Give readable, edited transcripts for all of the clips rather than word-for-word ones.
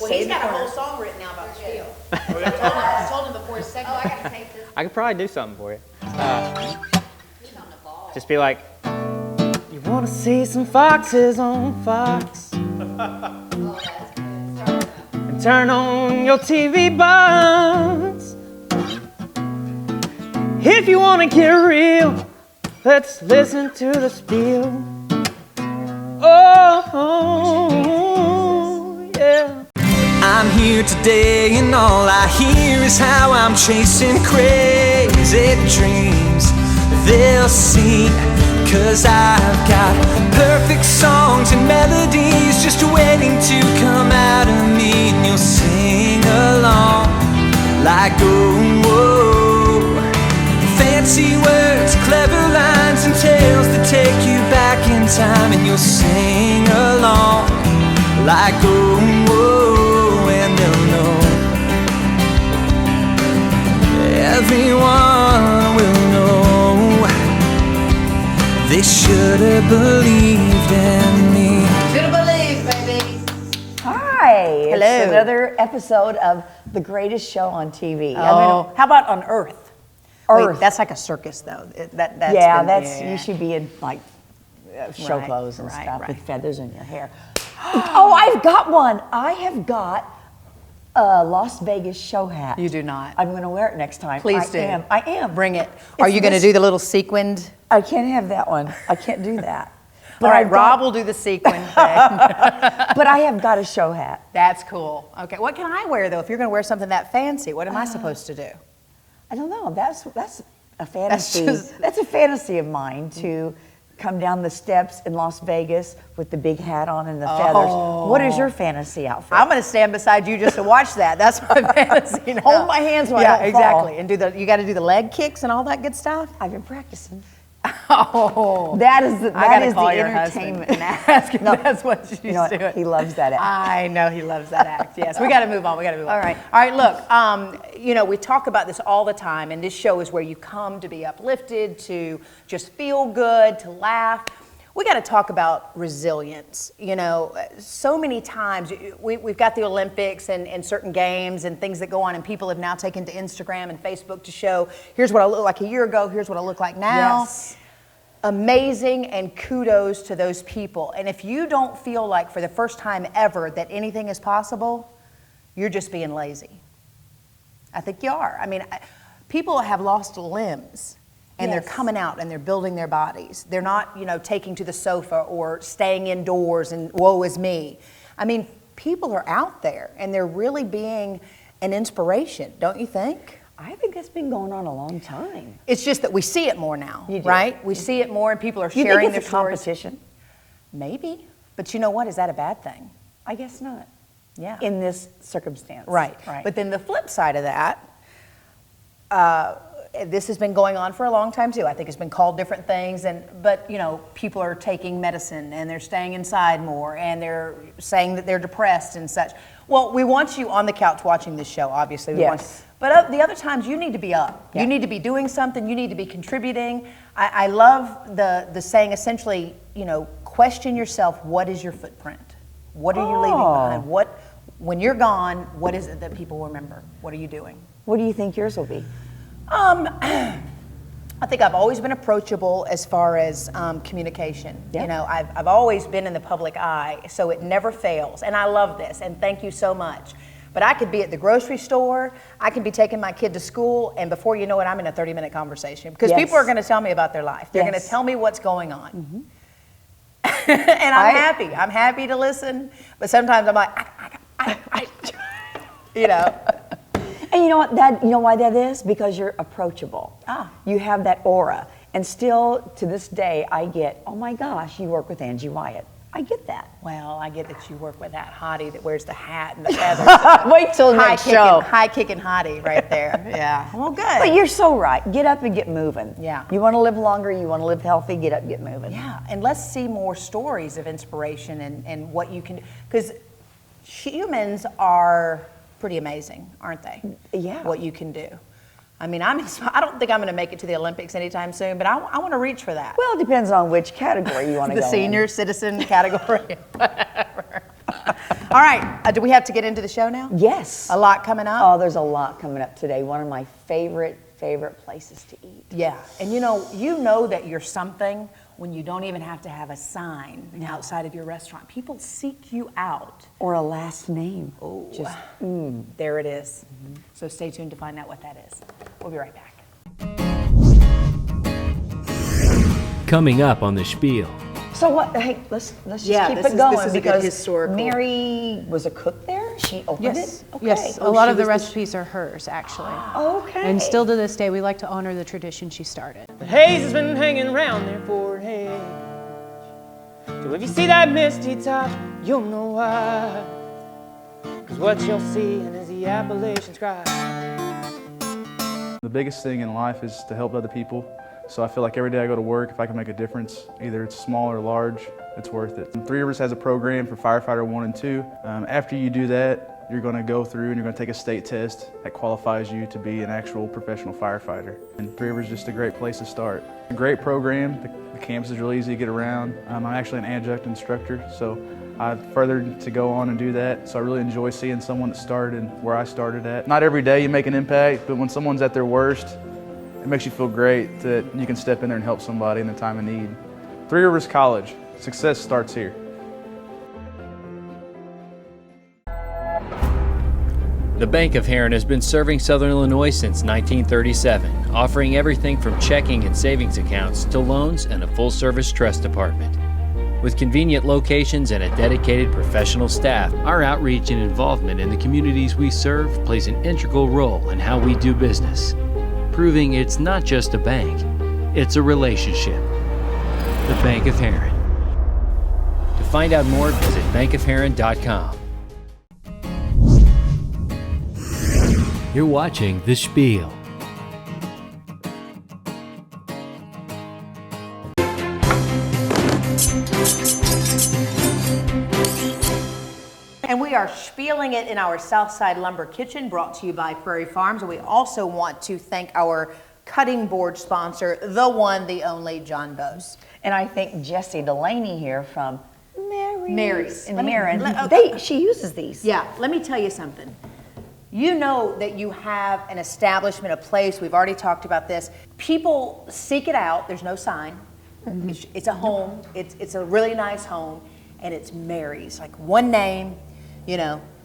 Well, he's got a whole song written now about Spiel. I told him before his segment. Oh, I got to take this. I could probably do something for you. Just be like, you want to see some foxes on Fox? Oh, that's good. And turn on your TV buds. If you want to get real, let's listen to the Spiel. Oh, yeah. I'm here today and all I hear is how I'm chasing crazy dreams. They'll sing, 'cause I've got perfect songs and melodies just waiting to come out of me. And you'll sing along like, oh, whoa. Fancy words, clever lines and tales that take you back in time. And you'll sing along like, oh, whoa. And they'll know, everyone will know, they should have believed in me. Should have believed, baby. Hi. Hello. It's another episode of the greatest show on TV. Oh, how about on Earth? Earth. Wait, that's like a circus, though. You should be in like show Right, clothes and right, stuff right. with feathers in your hair. Oh, I've got one. I have got a Las Vegas show hat. You do not. I'm going to wear it next time. Please do. I am. Bring it. Are you going to this- do the little sequined? I can't have that one. I can't do that. All right, I've Rob got- will do the sequin thing. But I have got a show hat. That's cool. Okay, what can I wear, though? If you're going to wear something that fancy, what am I supposed to do? I don't know. That's a fantasy. just- That's a fantasy of mine to come down the steps in Las Vegas with the big hat on and the feathers. What is your fantasy outfit? I'm going to stand beside you just to watch that. That's my fantasy now. Hold my hands while I Yeah, don't fall. exactly. And you got to do the leg kicks and all that good stuff? I've been practicing. Oh. That is the, I got that to is call the your husband entertainment. and ask if that's what she's You know what? doing. He loves that act. I know he loves that act. Yes, we got to move on. All right. All right. Look, we talk about this all the time, and this show is where you come to be uplifted, to just feel good, to laugh. We got to talk about resilience. You know, so many times we've got the Olympics and certain games and things that go on, and people have now taken to Instagram and Facebook to show, here's what I looked like a year ago, here's what I look like now. Yes. Amazing, and kudos to those people. And if you don't feel like for the first time ever that anything is possible, you're just being lazy. I think you are. I mean, people have lost limbs. And Yes. they're coming out and they're building their bodies. They're not, taking to the sofa or staying indoors and woe is me. I mean, people are out there and they're really being an inspiration, don't you think? I think that's been going on a long time. It's just that we see it more now, You do. right? We see it more and people are You sharing think their it's a stories. competition? Maybe. But you know what? Is that a bad thing? I guess not. Yeah. In this circumstance. Right. But then the flip side of that, this has been going on for a long time too. I think it's been called different things, but people are taking medicine and they're staying inside more and they're saying that they're depressed and such. Well, we want you on the couch watching this show, obviously. Yes. But the other times you need to be up. Yeah. You need to be doing something. You need to be contributing. I love the saying essentially, question yourself, what is your footprint? What are you leaving behind? When you're gone, what is it that people remember? What are you doing? What do you think yours will be? I think I've always been approachable as far as communication. Yeah. I've always been in the public eye, so it never fails. And I love this, and thank you so much. But I could be at the grocery store, I could be taking my kid to school, and before you know it, I'm in a 30-minute conversation. Because Yes. people are going to tell me about their life. They're going to Yes. tell me what's going on. And I'm happy. I'm happy to listen. But sometimes I'm like, And you know what? You know why that is? Because you're approachable. You have that aura. And still, to this day, I get, oh my gosh, you work with Angie Wyatt. I get that. well, I get that you work with that hottie that wears the hat and the feathers. Wait till next show. High kicking hottie right there. Yeah. Well, good. But you're so right. Get up and get moving. Yeah. You want to live longer, you want to live healthy, get up, get moving. Yeah, and let's see more stories of inspiration and what you can do. Because humans are pretty amazing, aren't they? Yeah. What you can do. I mean, I don't think I'm going to make it to the Olympics anytime soon, but I want to reach for that. Well, it depends on which category you want to The go senior in. citizen category. Whatever. All right, do we have to get into the show now? Yes. A lot coming up? Oh, there's a lot coming up today. One of my favorite places to eat. Yeah, and you know that you're something when you don't even have to have a sign outside of your restaurant. People seek you out. Or a last name. Oh, Just, there it is. So stay tuned to find out what that is. We'll be right back. Coming up on the Spiel. So what? Hey, let's just Yeah, keep this it is- going this is a good because historical- Mary was a cook there. She opened Yes, it. Okay. yes. Oh, A lot she of the was recipes are hers, actually. Okay. And still to this day, we like to honor the tradition she started. The haze has been hanging around their forehead. So if you see that misty top, you'll know why. 'Cause what you'll see is the Appalachian Cry. The biggest thing in life is to help other people. So I feel like every day I go to work, if I can make a difference, either it's small or large, it's worth it. Three Rivers has a program for firefighter 1 and 2. After you do that, you're going to go through and you're going to take a state test that qualifies you to be an actual professional firefighter. And Three Rivers is just a great place to start. A great program. The campus is really easy to get around. I'm actually an adjunct instructor, so I've furthered to go on and do that. So I really enjoy seeing someone that started where I started at. Not every day you make an impact, but when someone's at their worst, it makes you feel great that you can step in there and help somebody in the time of need. Three Rivers College, success starts here. The Bank of Heron has been serving Southern Illinois since 1937, offering everything from checking and savings accounts to loans and a full-service trust department. With convenient locations and a dedicated professional staff, our outreach and involvement in the communities we serve plays an integral role in how we do business, proving it's not just a bank, it's a relationship. The Bank of Heron. To find out more, visit bankofheron.com. You're watching The Spiel. And we are spieling it in our Southside Lumber Kitchen, brought to you by Prairie Farms. And we also want to thank our cutting board sponsor, the one, the only, John Bose. And I think Jessie Delaney here from Mary's. in Let me- Heron. let- She uses these. Yeah, let me tell you something. You know that you have an establishment, a place, we've already talked about this. People seek it out, there's no sign. It's a home, it's a really nice home, and it's Mary's, like one name,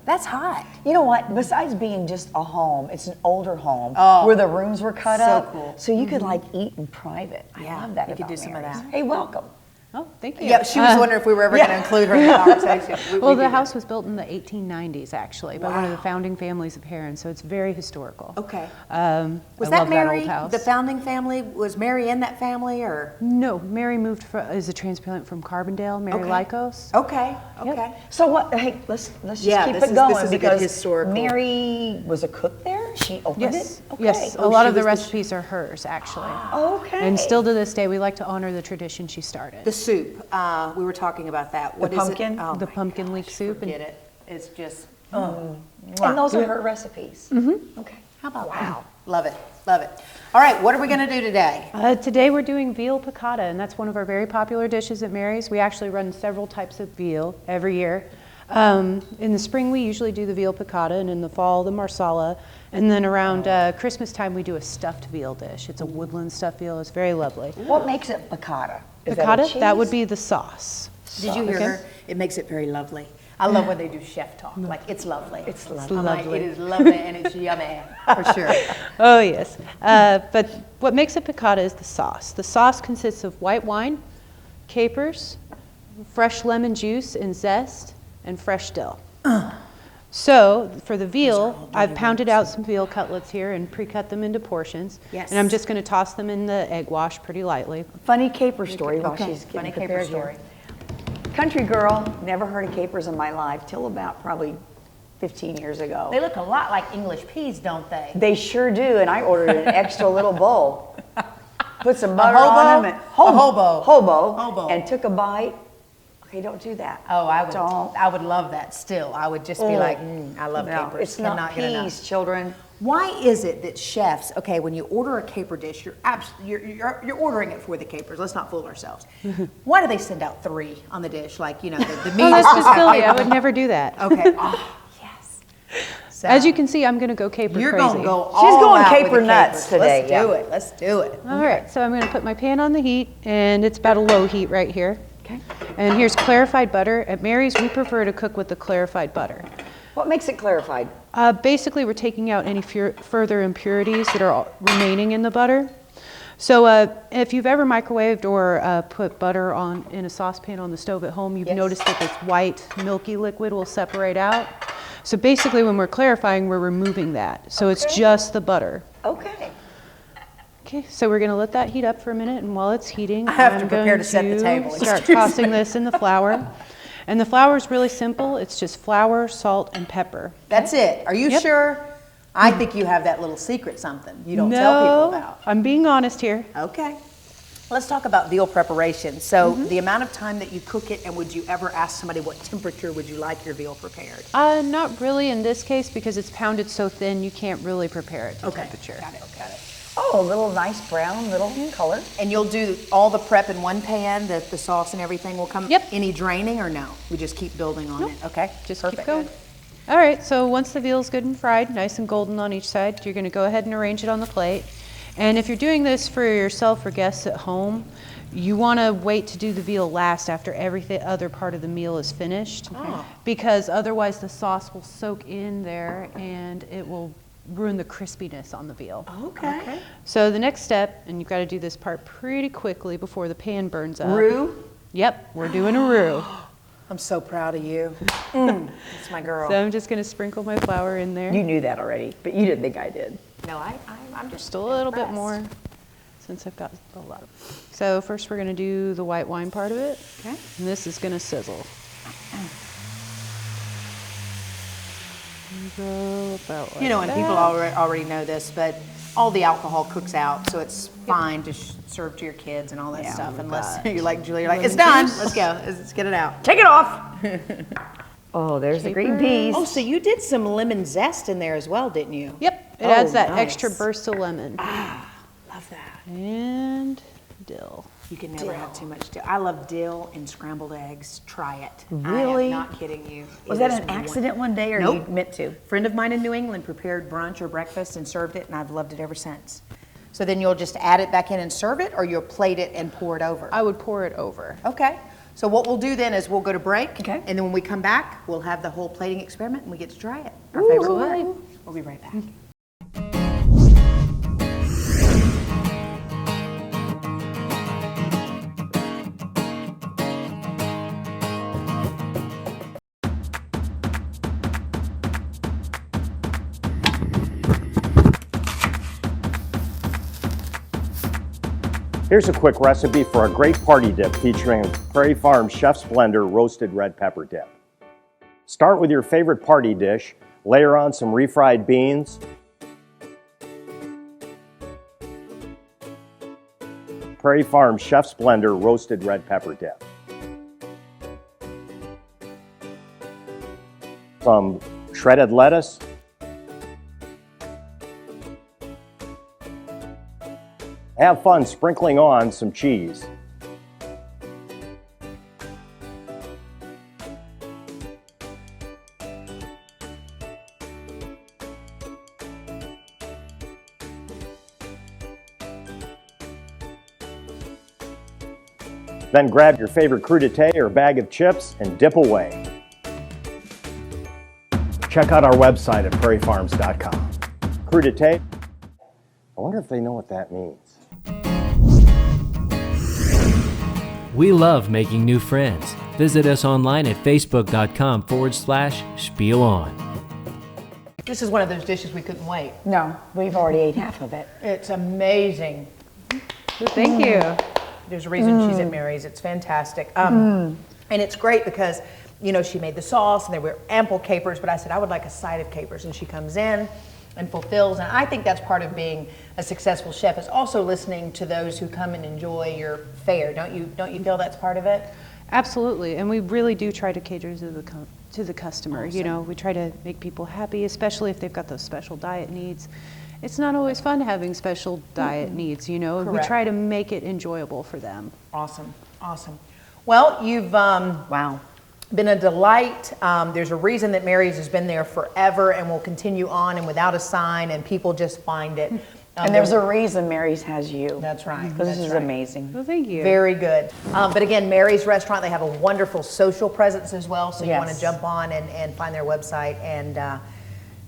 that's hot. You know what? Besides being just a home, it's an older home Oh, where the rooms were cut so up. cool. So you could like eat in private. I Yeah, love that you could about do some of Mary's. that. Hey, welcome. Oh, thank you. Yeah, she was wondering if we were ever going to include her in the conversation. We Well, do the that. house was built in the 1890s, actually, by one of the founding families of Heron, so it's very historical. Okay. Was Was I that love Mary, that old house. the founding family? Was Mary in that family, or? No, Mary moved as a transplant from Carbondale, Mary Okay. Lycos. Okay, Yep. okay. So what? Hey, let's just Yeah, keep this it is- going this is a good because historical- Mary was a cook there. She opened Yes, it. Okay. yes. Oh, A lot she of the was the recipes are hers, actually. Okay. And still to this day, we like to honor the tradition she started. The soup, we were talking about that. What is pumpkin? it? Oh The my pumpkin leek gosh, soup and- Forget it. It's just, and those are her recipes. Mm-hmm. Okay. how about wow? Love it, love it. All right, what are we going to do today? Today we're doing veal piccata, and that's one of our very popular dishes at Mary's. We actually run several types of veal every year. In the spring we usually do the veal piccata, and in the fall the marsala. And then around Christmas time we do a stuffed veal dish. It's a woodland stuffed veal. It's very lovely. What makes it piccata? Is Piccata, that would cheese? be the sauce. Did you hear Okay. her? It makes it very lovely. I love when they do chef talk. Like, it's lovely. It's I'm lovely. like, it is lovely and it's yummy, for sure. Oh yes, but what makes it piccata is the sauce. The sauce consists of white wine, capers, fresh lemon juice and zest, and fresh dill. So for the veal, I've pounded out some veal cutlets here and pre-cut them into portions. Yes. And I'm just going to toss them in the egg wash pretty lightly. Funny caper story while Okay, she's funny getting caper prepared story. here. Country girl, never heard of capers in my life till about probably 15 years ago. They look a lot like English peas, don't they? They sure do, and I ordered an extra little bowl. Put some butter hobo? on them. And, A hobo. Hobo. Hobo. And took a bite. Okay, don't do that. Oh, I would. Don't. I would love that. Still, I would just be like, I love No, capers. it's not Cannot get enough. peas, children. Why is it that chefs, okay, when you order a caper dish, you're ordering it for the capers. Let's not fool ourselves. Why do they send out 3 on the dish? Like, the meat Oh, is that's just just silly. I would never do that. Okay. Oh, yes. So, As you can see, I'm going to go caper you're crazy. going to go She's all going out with caper the nuts capers. today, Let's do it. Let's do it. All right, so I'm going to put my pan on the heat, and it's about a low heat right here. Okay. And here's clarified butter. At Mary's, we prefer to cook with the clarified butter. What makes it clarified? Basically, we're taking out any further impurities that are remaining in the butter. So if you've ever microwaved or put butter in a saucepan on the stove at home, you've noticed that this white, milky liquid will separate out. So basically, when we're clarifying, we're removing that. So it's just the butter. Okay. Okay, so we're going to let that heat up for a minute, and while it's heating, I have to I'm prepare going to set the table. start Excuse tossing me. this in the flour. And the flour is really simple. It's just flour, salt, and pepper. That's it. Are you Yep. sure? I think you have that little secret something you don't tell people about. I'm being honest here. Okay. Let's talk about veal preparation. So the amount of time that you cook it, and would you ever ask somebody what temperature would you like your veal prepared? Not really in this case because it's pounded so thin you can't really prepare it to temperature. Got it, got it. Oh, a little nice brown, little color. And you'll do all the prep in one pan, the sauce and everything will come? Yep. Any draining or no? We just keep building on it? Okay, Just perfect. keep going. All right, so once the veal's good and fried, nice and golden on each side, you're going to go ahead and arrange it on the plate. And if you're doing this for yourself or guests at home, you want to wait to do the veal last after every other part of the meal is finished, because otherwise the sauce will soak in there and it will ruin the crispiness on the veal. Okay. So the next step, and you've got to do this part pretty quickly before the pan burns up. Roux? Yep, we're doing a roux. I'm so proud of you. That's my girl. So I'm just going to sprinkle my flour in there. You knew that already, but you didn't think I did. No, I'm just Just a little bit more, since I've got a lot of. So first we're going to do the white wine part of it. Okay. And this is going to sizzle. Go about like and people already know this, but all the alcohol cooks out, so it's fine to serve to your kids and all that stuff, unless you're like Julie, you're like, it's done, let's go, let's get it out. Take it off. Oh, there's the green peas. Oh, so you did some lemon zest in there as well, didn't you? Yep, it adds that nice. extra burst of lemon. Love that. And dill. You can never have too much dill. I love dill and scrambled eggs. Try it. Really? I am not kidding you. Was It that is an accident one day, or Nope. you meant to? A friend of mine in New England prepared brunch or breakfast and served it, and I've loved it ever since. So then you'll just add it back in and serve it, or you'll plate it and pour it over? I would pour it over. Okay. So what we'll do then is we'll go to break, Okay. and then when we come back, we'll have the whole plating experiment, and we get to try it. Our favorite part. Absolutely. We'll be right back. Here's a quick recipe for a great party dip featuring Prairie Farm Chef's Blender roasted red pepper dip. Start with your favorite party dish, layer on some refried beans, Prairie Farm Chef's Blender roasted red pepper dip, some shredded lettuce, have fun sprinkling on some cheese. Then grab your favorite crudité or bag of chips and dip away. Check out our website at prairiefarms.com. Crudité, I wonder if they know what that means. We love making new friends. Visit us online at facebook.com/SpielOn. This is one of those dishes we couldn't wait. No, we've already ate half of it. It's amazing. Thank you. There's a reason she's at Mary's. It's fantastic. And it's great because, she made the sauce and there were ample capers, but I said I would like a side of capers. And she comes in and fulfills. And I think that's part of being a successful chef, is also listening to those who come and enjoy your fare. Don't you feel that's part of it? Absolutely, and we really do try to cater to the customer. Awesome. You know, we try to make people happy, especially if they've got those special diet needs. It's not always fun having special diet needs, you know. Correct. We try to make it enjoyable for them. Awesome, awesome. Well, you've Wow. been a delight. There's a reason that Mary's has been there forever and will continue on and without a sign, and people just find it. And there's a reason Mary's has you. That's right. Because this That's is right. amazing. Well, thank you. Very good. But again, Mary's Restaurant, they have a wonderful social presence as well, so you Yes. want to jump on and find their website, and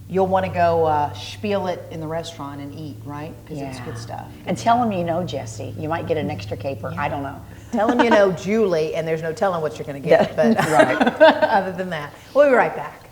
you'll want to go spiel it in the restaurant and eat, right? Because it's good stuff. And tell them you know Jessie. You might get an extra caper. I don't know. Tell them you know Julie, and there's no telling what you're going to get. But Right. other than that, we'll be right back.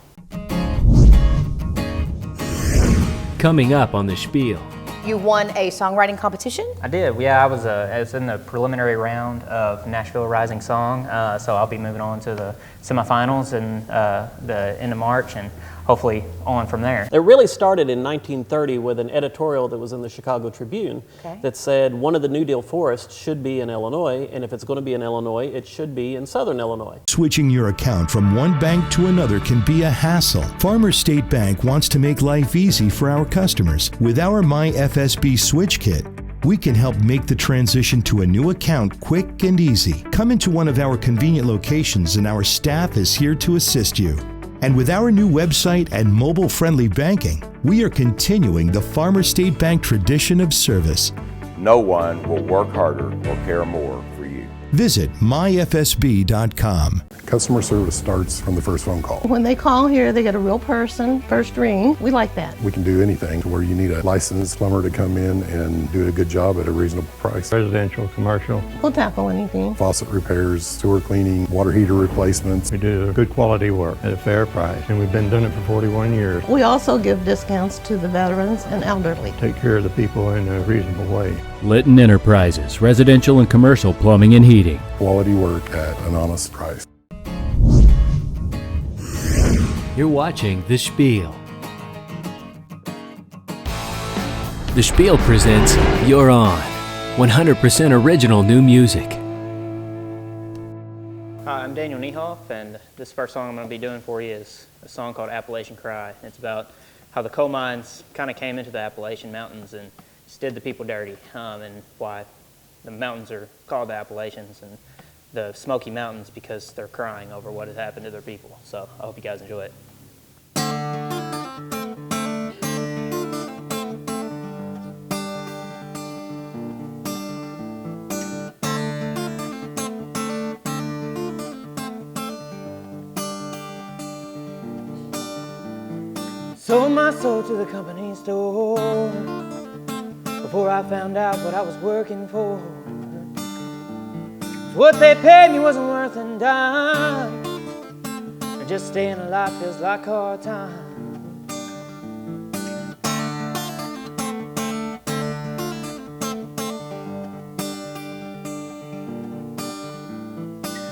Coming up on the Spiel. You won a songwriting competition? I did. Yeah, I was in the preliminary round of Nashville Rising Song, so I'll be moving on to the semifinals in the end of March, and hopefully on from there. It really started in 1930 with an editorial that was in the Chicago Tribune that said one of the New Deal forests should be in Illinois, and if it's going to be in Illinois, it should be in southern Illinois. Switching your account from one bank to another can be a hassle. Farmers State Bank wants to make life easy for our customers. With our MyFSB Switch Kit, we can help make the transition to a new account quick and easy. Come into one of our convenient locations and our staff is here to assist you. And with our new website and mobile-friendly banking, we are continuing the Farmers State Bank tradition of service. No one will work harder or care more for you. Visit myfsb.com. Customer service starts from the first phone call. When they call here, they get a real person, first ring. We like that. We can do anything to where you need a licensed plumber to come in and do a good job at a reasonable price. Residential, commercial. We'll tackle anything. Faucet repairs, sewer cleaning, water heater replacements. We do good quality work at a fair price, and we've been doing it for 41 years. We also give discounts to the veterans and elderly. Take care of the people in a reasonable way. Litton Enterprises, residential and commercial plumbing and heating. Quality work at an honest price. You're watching The Spiel. The Spiel presents You're On, 100% original new music. Hi, I'm Daniel Neihoff, and this first song I'm going to be doing for you is a song called Appalachian Cry. It's about how the coal mines kind of came into the Appalachian Mountains and just did the people dirty, and why the mountains are called the Appalachians and the Smoky Mountains because they're crying over what has happened to their people. So I hope you guys enjoy it. Sold my soul to the company store before I found out what I was working for. What they paid me wasn't worth a dime, and just staying alive feels like hard time.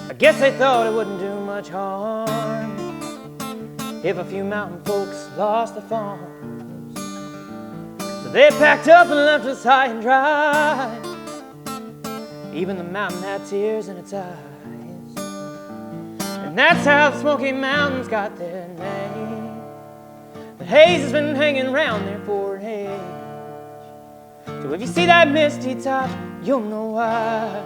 I guess they thought it wouldn't do much harm if a few mountain folks lost their farms. So they packed up and left us high and dry. Even the mountain had tears in its eyes. And that's how the Smoky Mountains got their name. The haze has been hanging around there for an age. So if you see that misty top, you'll know why.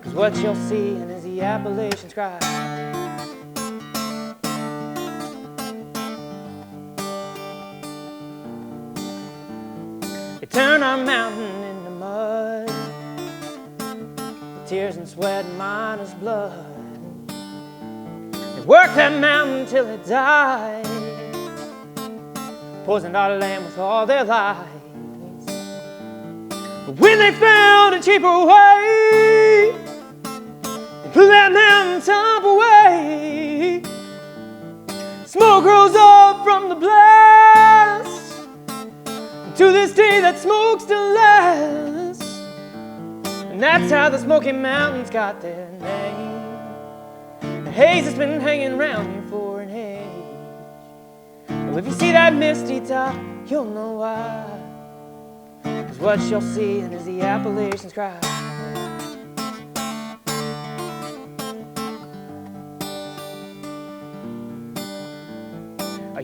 'Cause what you'll see is the Appalachian Cry. They turn our mountain into mud, tears and sweat and miners' blood. They worked that mountain till it died, poisoned our land with all their lies. But when they found a cheaper way, they blew that mountain top away. Smoke rose up from the blast, and to this day that smoke still lasts. And that's how the Smoky Mountains got their name. The haze has been hanging around here for an age. Well, if you see that misty top, you'll know why. 'Cause what you'll see is the Appalachian Cry.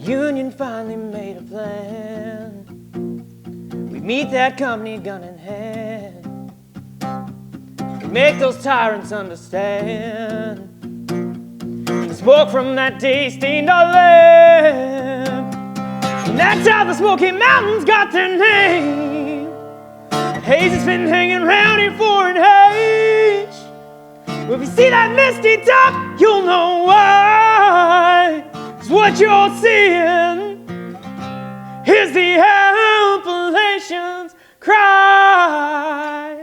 union finally made a plan. We meet that company gun in hand. We make those tyrants understand. The smoke from that day stained our land. And that's how the Smoky Mountains got their name. The haze has been hanging around here for an age. Well, if you see that misty top, you'll know why. 'Cause what you're seeing is the Appalachians cry.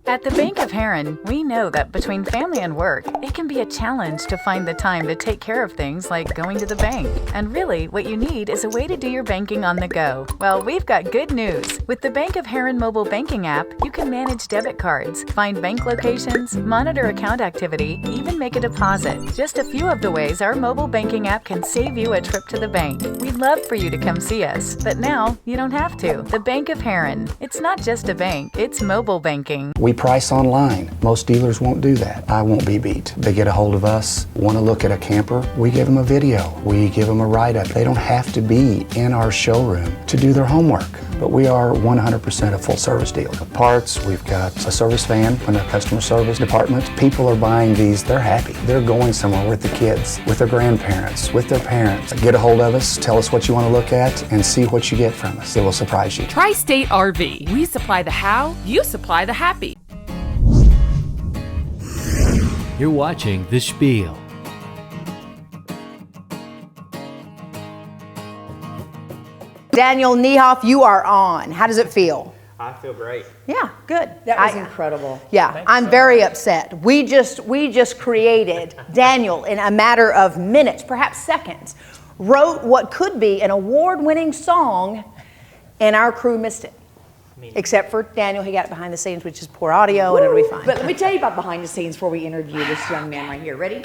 At the Bank of Heron, we know that between family and work, it can be a challenge to find the time to take care of things like going to the bank. And really, what you need is a way to do your banking on the go. Well, we've got good news. With the Bank of Heron mobile banking app, you can manage debit cards, find bank locations, monitor account activity, even make a deposit. Just a few of the ways our mobile banking app can save you a trip to the bank. We'd love for you to come see us, but now you don't have to. The Bank of Heron. It's not just a bank, it's mobile banking. We price online. Most dealers won't do that. I won't be beat. They get a hold of us, want to look at a camper, we give them a video, we give them a write-up. They don't have to be in our showroom to do their homework. But we are 100% a full service dealer. Parts, we've got a service van in our customer service department. People are buying these, they're happy. They're going somewhere with the kids, with their grandparents, with their parents. Get a hold of us, tell us what you want to look at, and see what you get from us. It will surprise you. Tri-State RV. We supply the how, you supply the happy. You're watching The Spiel. Daniel Neihoff, you are on. How does it feel? I feel great. Yeah, good. That was incredible. Yeah, I'm very upset. We just created, Daniel, in a matter of minutes, perhaps seconds, wrote what could be an award-winning song, and our crew missed it. Except for Daniel, he got it behind the scenes, which is poor audio, and it'll be fine. But let me tell you about behind the scenes before we interview this young man right here. Ready?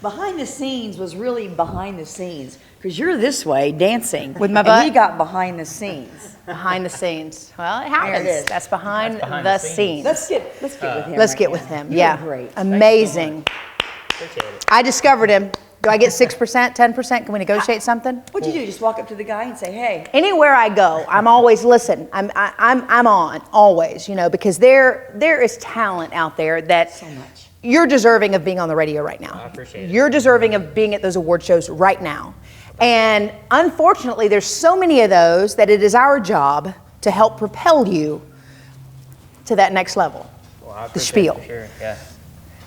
Behind the scenes was really behind the scenes because you're this way dancing with my and butt. he got behind the scenes. Behind the scenes. Well, it happens. There it is. That's behind the scenes. Let's get with him. Let's right get now. with him. You're Yeah, great. amazing. Appreciate it. I discovered him. Do I get 6%, 10%? Can we negotiate something? What'd you do? Just walk up to the guy and say, "Hey." Anywhere I go, I'm always listen. I'm on always, because there is talent out there that So much. you're deserving of being on the radio right now. I appreciate it. You're deserving of being at those award shows right now. And unfortunately, there's so many of those that it is our job to help propel you to that next level. Well, I The appreciate spiel. it, for sure. Yeah.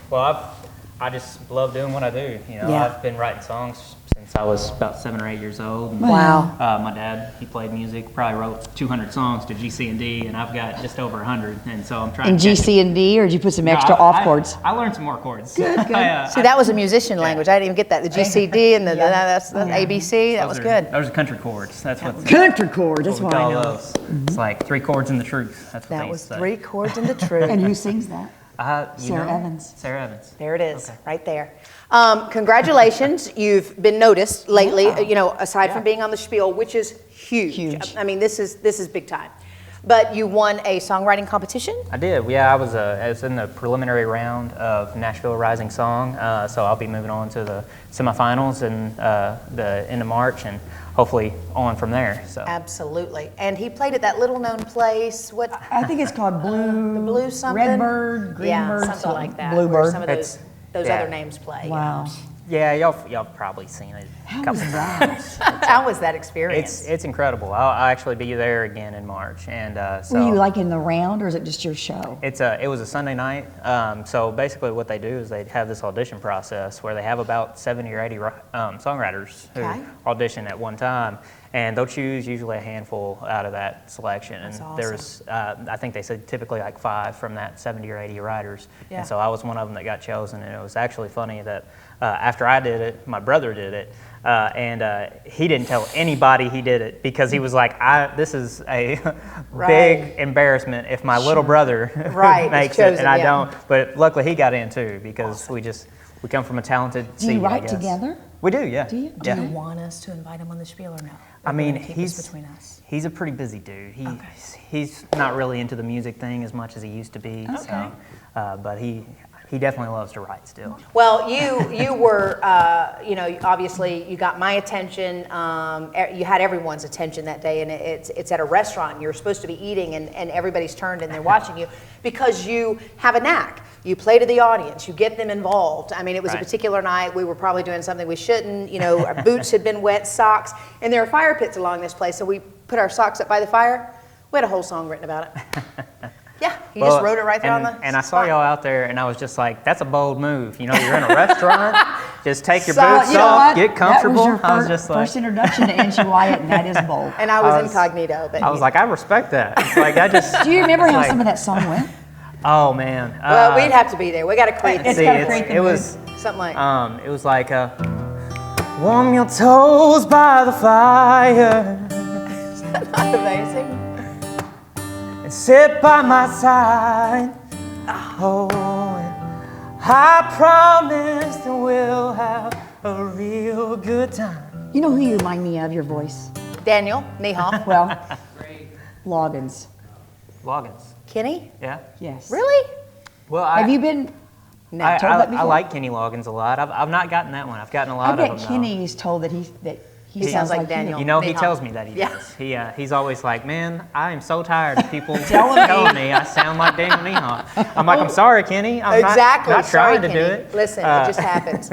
Well, I just love doing what I do. Yeah. I've been writing songs since I was about 7 or 8 years old. And, Wow. My dad, he played music, probably wrote 200 songs to GC&D, and I've got just over 100. And so I'm trying In to catch GC and D, or did you put some No, extra off chords? I learned some more chords. Good, good. See, that was a musician language. I didn't even get that. The GCD and the that's the ABC. That was Those good. Those are country chords. That's what. Country chords. That's we what I call know. those. It's like 3 chords in the truth. That's what That they was say. 3 chords in the truth. And who sings that? Sarah Evans. Sarah Evans. There it is, right there. Congratulations, you've been noticed lately. Aside from being on the Spiel, which is huge. I mean, this is big time. But you won a songwriting competition. I did. Yeah, I was in the preliminary round of Nashville Rising Song. So I'll be moving on to the semifinals in the end of March, and hopefully on from there. So. Absolutely. And he played at that little-known place. What? I think it's called Blue. The Blue something. Redbird, Greenbird, yeah, something like that. Bluebird. Where some of those yeah. other names play. Wow. Yeah, y'all probably seen it. How was that? How was that experience? It's incredible. I'll actually be there again in March, and so. Were you like in the round, or is it just your show? It was a Sunday night. So basically, what they do is they have this audition process where they have about 70 or 80 songwriters who audition at one time, and they'll choose usually a handful out of that selection. That's and awesome. there's, I think they said typically like 5 from that 70 or 80 writers. Yeah. And so I was one of them that got chosen, and it was actually funny that after I did it, my brother did it. And he didn't tell anybody he did it because he was like, this is a big embarrassment if my little brother makes it and I don't. But luckily he got in too because we come from a talented Do you seed, I write guess. together? We do, yeah. Do you? Do you want us to invite him on the Spiel or no? I mean, Keep this between us. he's a pretty busy dude. He's not really into the music thing as much as he used to be. Okay. So, but he definitely loves to write still. Well, you were, obviously you got my attention. You had everyone's attention that day, and it's at a restaurant. You're supposed to be eating, and everybody's turned and they're watching you because you have a knack. You play to the audience. You get them involved. I mean, it was a particular night. We were probably doing something we shouldn't. Our boots had been wet, socks, and there are fire pits along this place. So we put our socks up by the fire. We had a whole song written about it. Yeah, you just wrote it right there on the And I saw y'all out there, and I was just like, that's a bold move. You're in a restaurant, just take your So, boots you know off, what? get comfortable. That was your I was just like, first introduction to Angie Wyatt, and that is bold. And I was incognito. But I was like, I respect that. It's like, I just. Do you remember how like, some of that song went? Oh man. Well, we'd have to be there. We got to create. It was something like. It was like warm your toes by the fire. Is that not amazing? And sit by my side. Oh, and I promise that we'll have a real good time. You know who you remind me of, your voice? Daniel Neihoff. Well, Loggins. Loggins. Kenny? Yeah. Yes. Really? Well, Have you been told that I before? like Kenny Loggins a lot. I've not gotten that one. I've gotten a lot I of them. bet Kenny's told that he sounds like Daniel. He tells me that he does. He's always like, man, I am so tired of people Telling telling me I sound like Daniel Neihoff. I'm like, I'm sorry, Kenny. I'm exactly. not trying to do Kenny. it. Listen, it just happens.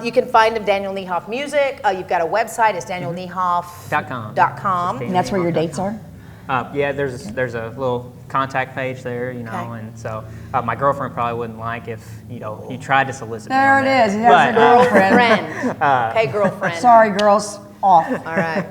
You can find him, Daniel Neihoff Music. You've got a website. It's danielneihoff.com. And that's where your dates are? Yeah, there's a little contact page there, and so my girlfriend probably wouldn't like if you tried to solicit me There on it that. is. He has a girlfriend. Hey, girlfriend. Sorry, girls. Off. All right.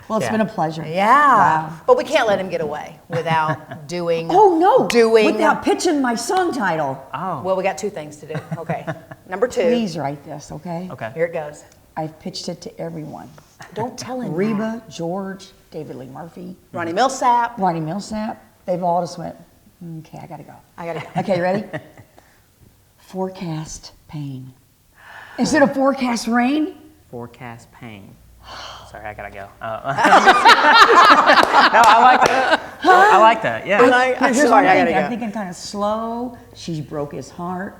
Well, it's been a pleasure. Yeah. Wow. But we can't let him get away without doing. Oh no! Doing without pitching my song title. Oh. Well, we got two things to do. Okay. Number 2. Please write this, okay? Okay. Here it goes. I've pitched it to everyone. Don't tell him. Reba, George, David Lee Murphy, Ronnie Millsap. They've all just went, okay, I gotta go. Okay, ready? Forecast pain. Instead of forecast rain? Forecast pain. Sorry, I gotta go. No, I like that. I like that. Yeah. I'm thinking kind of slow. She broke his heart.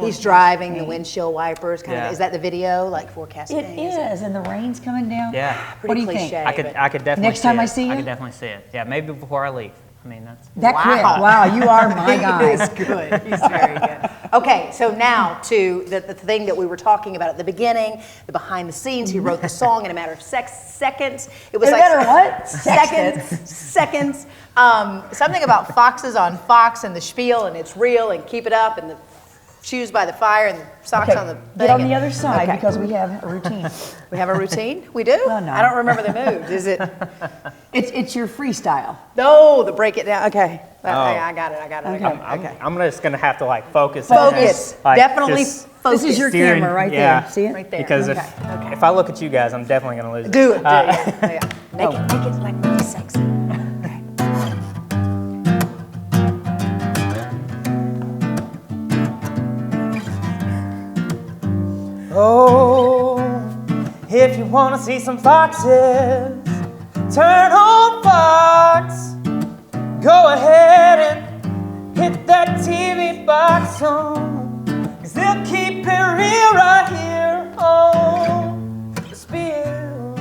He's driving the windshield wipers. Is that the video? Like forecast It pain? is, and the rain's coming down. Yeah. What do you cliche, think? I could definitely. Next time see I it. see you? I could definitely see it. Yeah, maybe before I leave. I mean, that's That quick. Wow, you are my guy. He's good. He's very good. Okay, so now to the thing that we were talking about at the beginning, the behind the scenes. He wrote the song in a matter of seconds. It was In a like matter of what? seconds. Something about foxes on Fox and the Spiel, and it's real, and keep it up, and the shoes by the fire and the socks on the thing. Get on the other side because we have a routine. We have a routine? We do? Well, no. I don't remember the moves. Is it? It's your freestyle. No, the break it down. Okay. Oh. I got it. Okay. I'm just gonna have to focus. Focus. Like, Definitely just focus. This is your steering, camera right yeah. there. See it? Right there. Because if I look at you guys, I'm definitely gonna lose it. Do it. Yeah. Make it like really sexy. Oh, if you want to see some foxes, turn on Fox. Go ahead and hit that TV box on, 'cause they'll keep it real right here on the Spiel.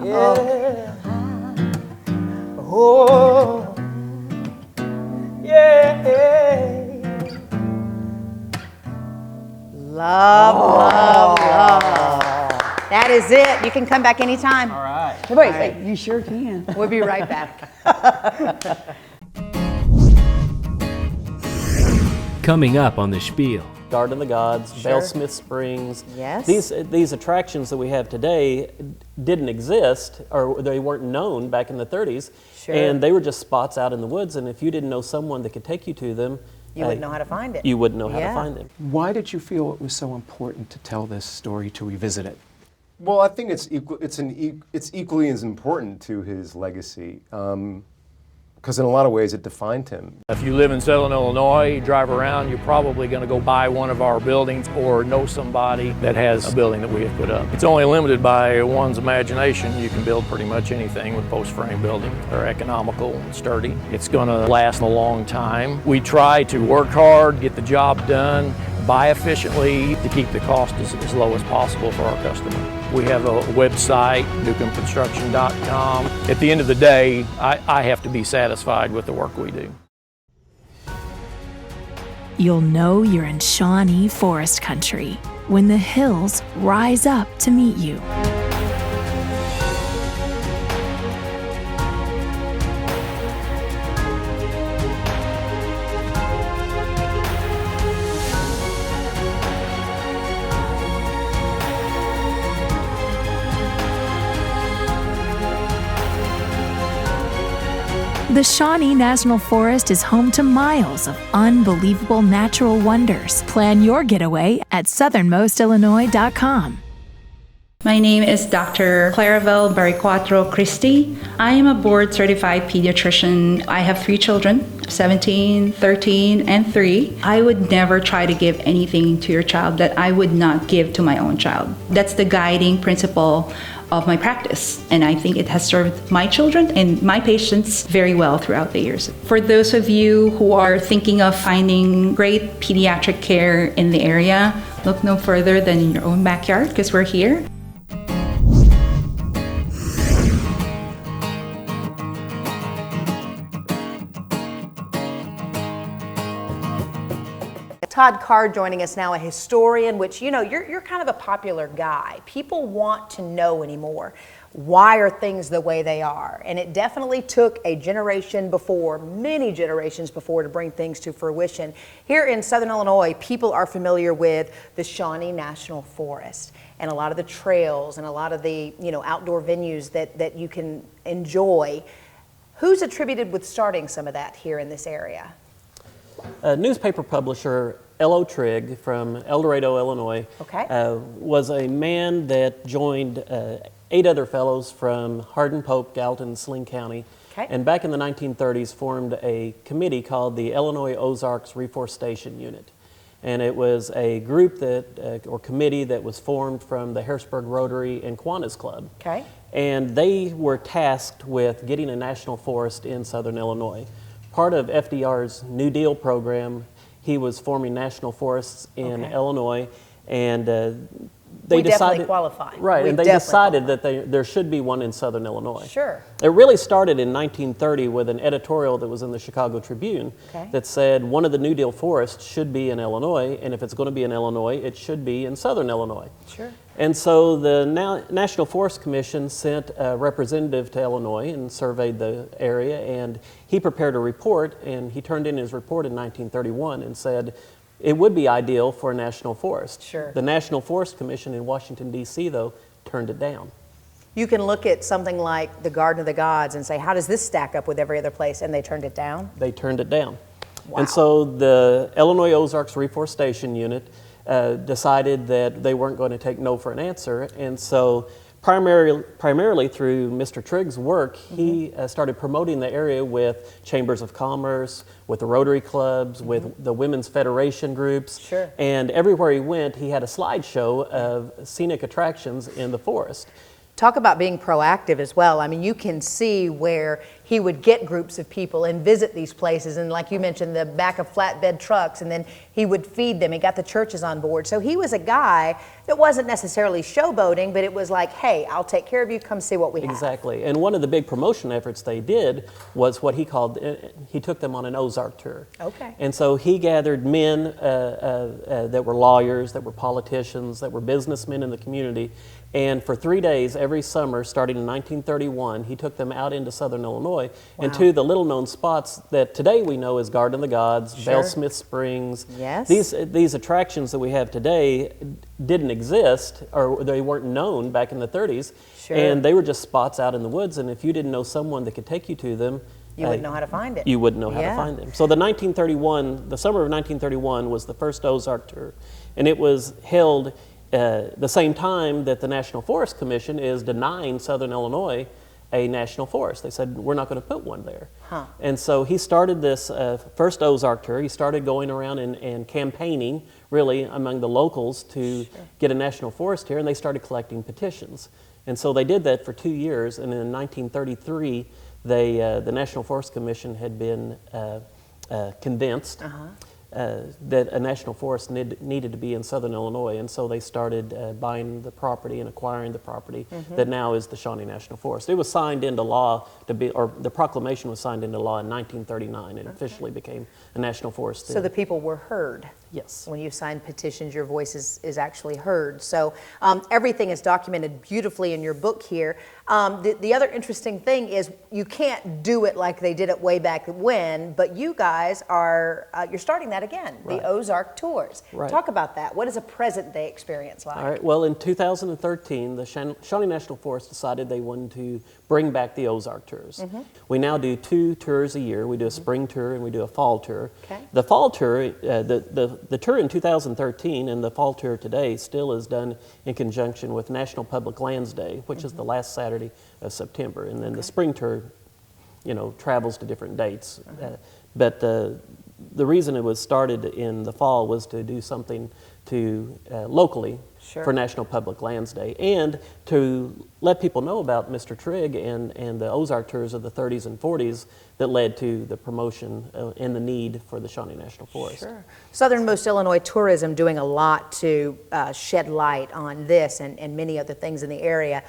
Yeah. Oh, yeah. Love. That is it. You can come back anytime. All right. Wait, you sure can. We'll be right back. Coming up on the Spiel. Garden of the Gods, Sure. Bell Smith Springs. Yes. These attractions that we have today didn't exist, or they weren't known back in the 30s. Sure. And they were just spots out in the woods, and if you didn't know someone that could take you to them, You wouldn't know how to find it. You wouldn't know how to find them. Why did you feel it was so important to tell this story, to revisit it? Well, I think it's equally as important to his legacy. because in a lot of ways it defined him. If you live in Southern Illinois, you drive around, you're probably going to go by one of our buildings or know somebody that has a building that we have put up. It's only limited by one's imagination. You can build pretty much anything with post frame buildings. They're economical and sturdy. It's going to last a long time. We try to work hard, get the job done, buy efficiently to keep the cost as low as possible for our customer. We have a website, newcombconstruction.com. At the end of the day, I have to be satisfied with the work we do. You'll know you're in Shawnee forest country when the hills rise up to meet you. The Shawnee National Forest is home to miles of unbelievable natural wonders. Plan your getaway at southernmostillinois.com. My name is Dr. Clarival Bariquatro Christie. I am a board-certified pediatrician. I have 3 children, 17, 13, and 3. I would never try to give anything to your child that I would not give to my own child. That's the guiding principle of my practice, and I think it has served my children and my patients very well throughout the years. For those of you who are thinking of finding great pediatric care in the area, look no further than in your own backyard, because we're here. Todd Carr joining us now, a historian, which, you know, you're kind of a popular guy. People want to know anymore. Why are things the way they are? And it definitely took a generation before, many generations before, to bring things to fruition. Here in Southern Illinois, people are familiar with the Shawnee National Forest and a lot of the trails and a lot of the, you know, outdoor venues that you can enjoy. Who's attributed with starting some of that here in this area? Newspaper publisher L.O. Trigg from El Dorado, Illinois, was a man that joined 8 other fellows from Hardin, Pope, Gallatin, and Saline County, and back in the 1930s formed a committee called the Illinois Ozarks Reforestation Unit. And it was a group that, or committee that was formed from the Harrisburg Rotary and Kiwanis Club. And they were tasked with getting a national forest in Southern Illinois. Part of FDR's New Deal program, he was forming national forests in Illinois, and they decided, qualify. Right, and they decided that there should be one in Southern Illinois. Sure. It really started in 1930 with an editorial that was in the Chicago Tribune that said one of the New Deal forests should be in Illinois, and if it's going to be in Illinois, it should be in Southern Illinois. Sure. And so the National Forest Commission sent a representative to Illinois and surveyed the area, and he prepared a report, and he turned in his report in 1931 and said it would be ideal for a national forest. Sure. The National Forest Commission in Washington, D.C., though, turned it down. You can look at something like the Garden of the Gods and say, how does this stack up with every other place? And they turned it down? They turned it down. Wow. And so the Illinois Ozarks Reforestation Unit decided that they weren't going to take no for an answer, and so primarily through Mr. Trigg's work, he started promoting the area with chambers of commerce, with the Rotary clubs, with the women's federation groups, and everywhere he went, he had a slideshow of scenic attractions in the forest. Talk about being proactive as well. I mean, you can see where he would get groups of people and visit these places, and like you mentioned, the back of flatbed trucks, and then he would feed them. He got the churches on board. So he was a guy that wasn't necessarily showboating, but it was like, hey, I'll take care of you, come see what we have. Exactly, and one of the big promotion efforts they did was what he called, he took them on an Ozark tour. And so he gathered men that were lawyers, that were politicians, that were businessmen in the community, and for 3 days every summer, starting in 1931, he took them out into Southern Illinois and to the little-known spots that today we know as Garden of the Gods, Bell Smith Springs. These attractions that we have today didn't exist, or they weren't known back in the 30s, and they were just spots out in the woods, and if you didn't know someone that could take you to them, you wouldn't know how to find it. You wouldn't know how to find them. So the summer of 1931 was the first Ozark tour, and it was held the same time that the National Forest Commission is denying Southern Illinois a national forest. They said, we're not going to put one there. Huh. And so he started this first Ozark tour. He started going around and campaigning, really, among the locals to get a national forest here, and they started collecting petitions. And so they did that for 2 years, and in 1933, the National Forest Commission had been convinced that a national forest needed to be in southern Illinois, and so they started buying the property and acquiring the property that now is the Shawnee National Forest. It was signed into law or the proclamation was signed into law in 1939 and officially became a national forest. So the people were heard. Yes. When you sign petitions, your voice is actually heard. So everything is documented beautifully in your book here. The other interesting thing is you can't do it like they did it way back when, but you guys are, you're starting that again, the Ozark tours. Right. Talk about that. What is a present day experience like? All right, well, in 2013, the Shawnee National Forest decided they wanted to bring back the Ozark tours. We now do 2 tours a year. We do a spring tour and we do a fall tour. Okay. The fall tour, the tour in 2013 and the fall tour today still is done in conjunction with National Public Lands Day, which is the last Saturday of September. And then the spring tour, you know, travels to different dates. But the reason it was started in the fall was to do something to locally for National Public Lands Day, and to let people know about Mr. Trigg and the Ozark tours of the 30s and 40s that led to the promotion and the need for the Shawnee National Forest. Sure. Southernmost Illinois Tourism doing a lot to shed light on this and many other things in the area.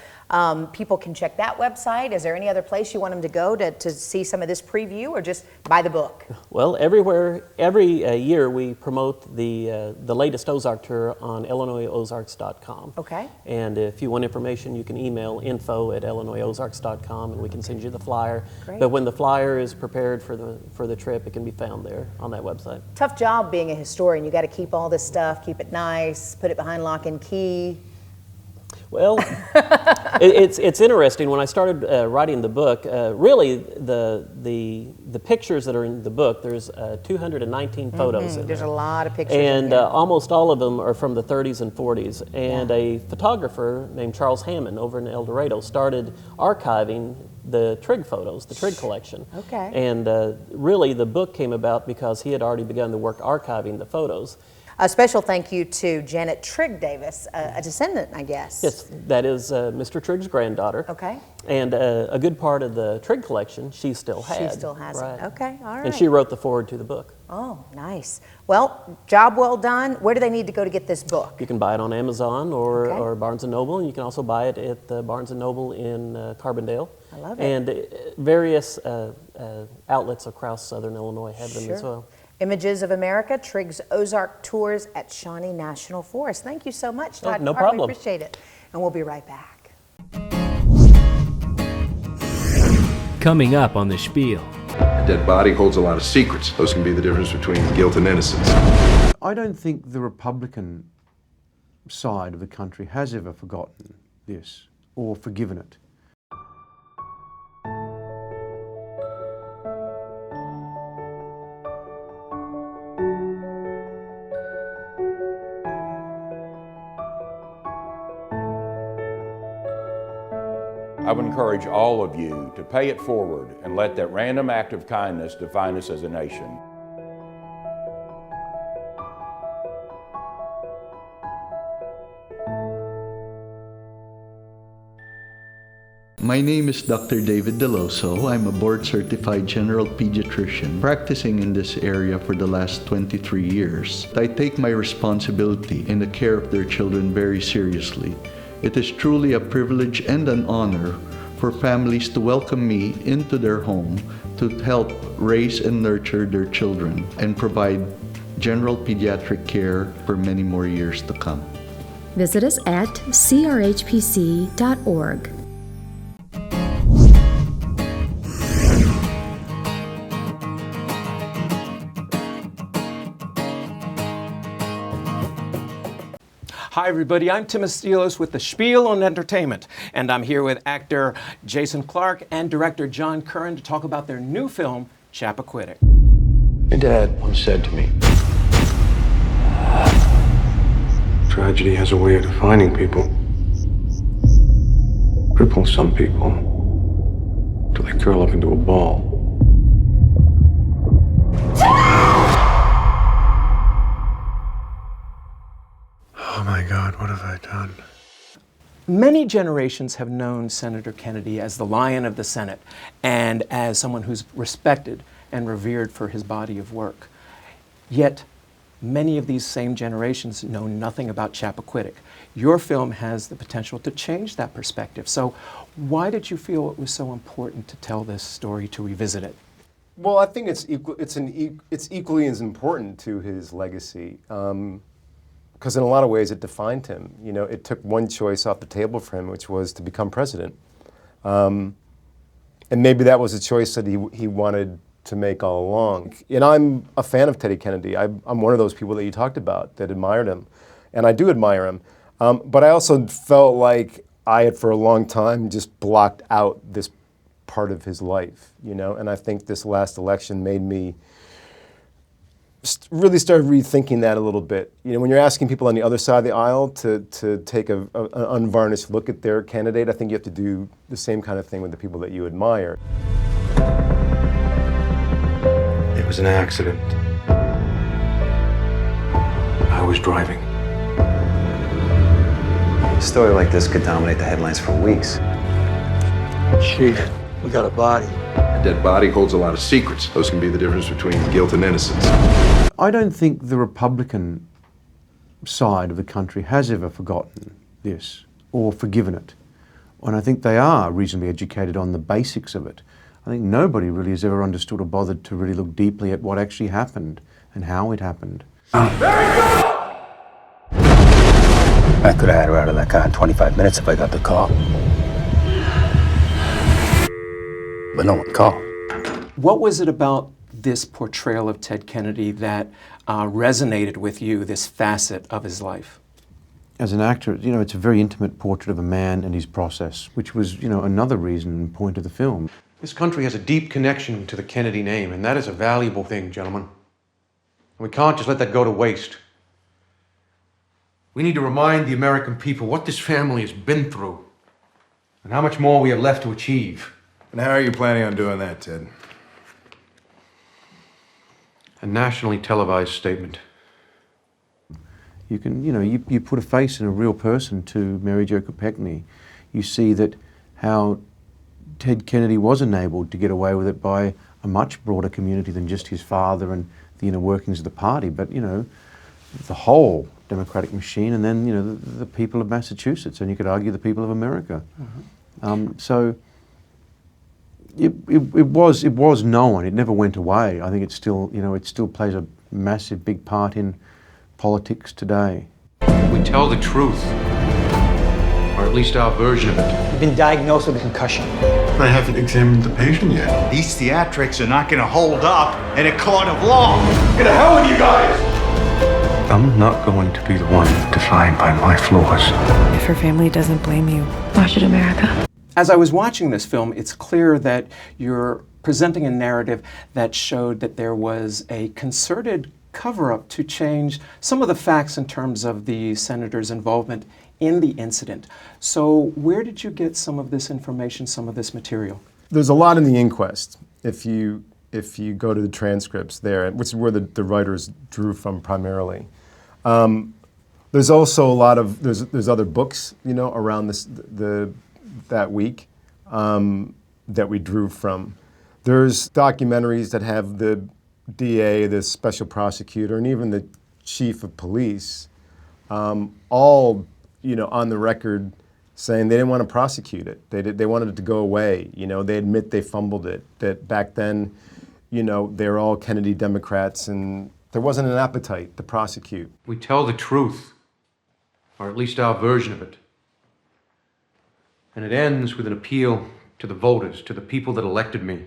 People can check that website. Is there any other place you want them to go to see some of this preview, or just buy the book? Well, every year we promote the latest Ozark tour on IllinoisOzarks.com. Okay. And if you want information, you can email info@IllinoisOzarks.com and we can send you the flyer. Great. But when the flyer is prepared for the trip, it can be found there on that website. Tough job being a historian. You got to keep all this stuff, keep it nice, put it behind lock and key. Well, it's interesting. When I started writing the book, really the pictures that are in the book, there's 219 photos in There's there. a lot of pictures. And almost all of them are from the 30s and 40s. And a photographer named Charles Hammond over in El Dorado started archiving the Trigg photos, the Trigg collection. Okay. And really the book came about because he had already begun the work archiving the photos. A special thank you to Janet Trigg Davis, a descendant, I guess. Yes, that is Mr. Trigg's granddaughter. Okay. And a good part of the Trigg collection she still had. She still has it. Okay, all right. And she wrote the foreword to the book. Oh, nice. Well, job well done. Where do they need to go to get this book? You can buy it on Amazon or Barnes & Noble, and you can also buy it at Barnes & Noble in Carbondale. I love it. And various outlets across southern Illinois have them as well. Images of America, Trigg's Ozark Tours at Shawnee National Forest. Thank you so much, Todd no Carr. problem. We appreciate it. And we'll be right back. Coming up on the Spiel. A dead body holds a lot of secrets. Those can be the difference between guilt and innocence. I don't think the Republican side of the country has ever forgotten this or forgiven it. I would encourage all of you to pay it forward and let that random act of kindness define us as a nation. My name is Dr. David Deloso. I'm a board-certified general pediatrician practicing in this area for the last 23 years. I take my responsibility in the care of their children very seriously. It is truly a privilege and an honor for families to welcome me into their home to help raise and nurture their children and provide general pediatric care for many more years to come. Visit us at crhpc.org. Hi everybody, I'm Tim Estiloz with the Spiel on Entertainment, and I'm here with actor Jason Clarke and director John Curran to talk about their new film, Chappaquiddick. My dad once said to me, tragedy has a way of defining people. Cripples some people, They curl up into a ball. Oh my God, what have I done? Many generations have known Senator Kennedy as the Lion of the Senate and as someone who's respected and revered for his body of work. Yet, many of these same generations know nothing about Chappaquiddick. Your film has the potential to change that perspective. So why did you feel it was so important to tell this story, to revisit it? Well, I think it's equally as important to his legacy, because in a lot of ways it defined him. You know, it took one choice off the table for him, which was to become president. And maybe that was a choice that he wanted to make all along. And I'm a fan of Teddy Kennedy. I'm one of those people that you talked about that admired him. And I do admire him. But I also felt like I had for a long time just blocked out this part of his life, you know? And I think this last election made me really start rethinking that a little bit. You know, when you're asking people on the other side of the aisle to take an unvarnished look at their candidate, I think you have to do the same kind of thing with the people that you admire. It was an accident. I was driving. A story like this could dominate the headlines for weeks. Chief, we got a body. A dead body holds a lot of secrets. Those can be the difference between guilt and innocence. I don't think the Republican side of the country has ever forgotten this or forgiven it. And I think they are reasonably educated on the basics of it. I think nobody really has ever understood or bothered to really look deeply at what actually happened and how it happened. I could have had her out of that car in 25 minutes if I got the call. But no one called. What was it about this portrayal of Ted Kennedy that resonated with you, this facet of his life? As an actor, you know, it's a very intimate portrait of a man and his process, which was, you know, another reason and point of the film. This country has a deep connection to the Kennedy name, and that is a valuable thing, gentlemen. And we can't just let that go to waste. We need to remind the American people what this family has been through and how much more we have left to achieve. And how are you planning on doing that, Ted? A nationally televised statement. You can, you know, you put a face in a real person to Mary Jo Kopechne. You see that how Ted Kennedy was enabled to get away with it by a much broader community than just his father and the inner workings of the party, but, you know, the whole Democratic machine, and then, you know, the people of Massachusetts, and you could argue the people of America. So it was known. It never went away. I think it still, you know, it still plays a massive, big part in politics today. We tell the truth, or at least our version of it. You've been diagnosed with a concussion. I haven't examined the patient yet. These theatrics are not going to hold up in a court of law. Get the hell with you guys! I'm not going to be the one defined by my flaws. If her family doesn't blame you, why should America? As I was watching this film, it's clear that you're presenting a narrative that showed that there was a concerted cover-up to change some of the facts in terms of the senator's involvement in the incident. So where did you get some of this information, some of this material? There's a lot in the inquest. If you go to the transcripts there, which is where the writers drew from primarily. There's also a lot of, there's other books, you know, around that week that we drew from. There's documentaries that have the DA, the special prosecutor, and even the chief of police, all, you know, on the record saying they didn't want to prosecute it. They wanted it to go away. You know, they admit they fumbled it. That back then, you know, they were all Kennedy Democrats, and there wasn't an appetite to prosecute. We tell the truth, or at least our version of it. And it ends with an appeal to the voters, to the people that elected me.